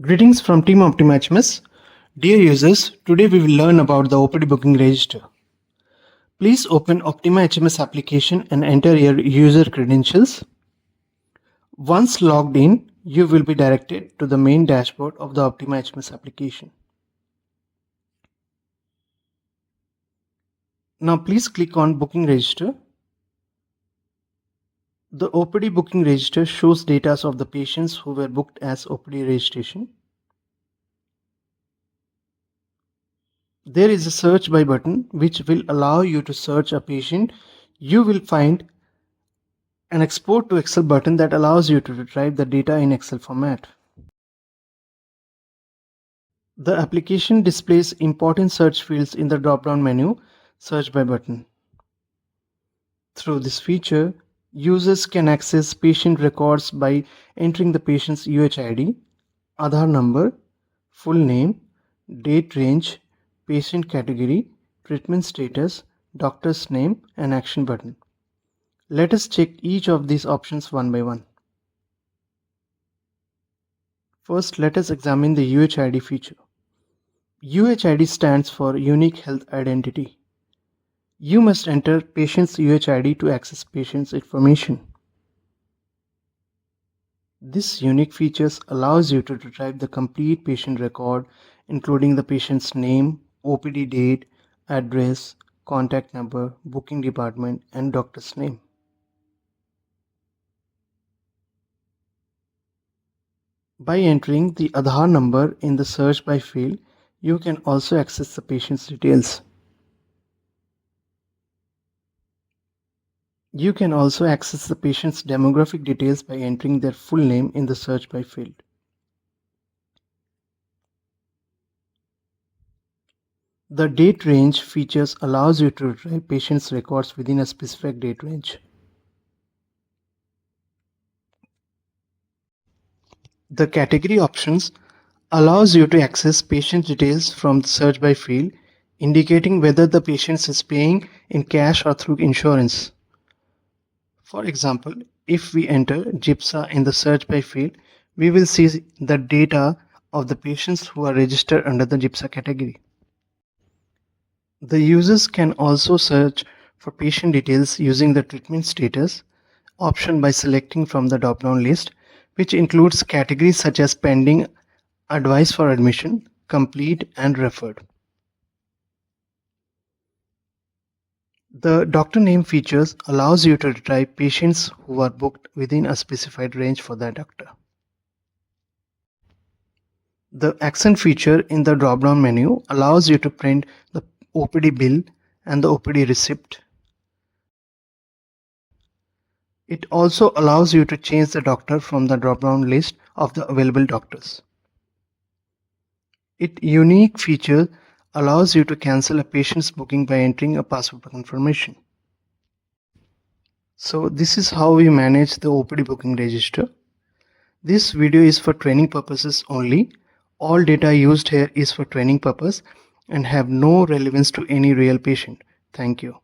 Greetings from Team OPTIMA HMS. Dear users, today we will learn about the OPD booking register. Please open OPTIMA HMS application and enter your user credentials. Once logged in, you will be directed to the main dashboard of the OPTIMA HMS application. Now please click on Booking Register. The OPD booking register shows data of the patients who were booked as OPD registration. There is a search by button which will allow you to search a patient. You will find an export to Excel button that allows you to retrieve the data in Excel format. The application displays important search fields in the drop-down menu, Search by button. Through this feature, users can access patient records by entering the patient's UHID, Aadhaar number, full name, date range, patient category, treatment status, doctor's name, and action button. Let us check each of these options one by one. First, let us examine the UHID feature. UHID stands for Unique Health Identity. You must enter patient's UHID to access patient's information. This unique features allows you to retrieve the complete patient record, including the patient's name, OPD date, address, contact number, booking department, and doctor's name. By entering the Aadhaar number in the search by field, you can also access the patient's details. You can also access the patient's demographic details by entering their full name in the search by field. The date range features allows you to retrieve patient's records within a specific date range. The category options allows you to access patient details from the search by field, indicating whether the patient is paying in cash or through insurance. For example, if we enter GIPSA in the search by field, we will see the data of the patients who are registered under the GIPSA category. The users can also search for patient details using the treatment status option by selecting from the drop-down list, which includes categories such as pending, advice for admission, complete, and referred. The doctor name features allows you to retrieve patients who are booked within a specified range for that doctor. The accent feature in the drop-down menu allows you to print the OPD bill and the OPD receipt. It also allows you to change the doctor from the drop-down list of the available doctors. Its unique feature allows you to cancel a patient's booking by entering a password confirmation. So this is how we manage the OPD booking register. This video is for training purposes only. All data used here is for training purpose and have no relevance to any real patient. Thank you.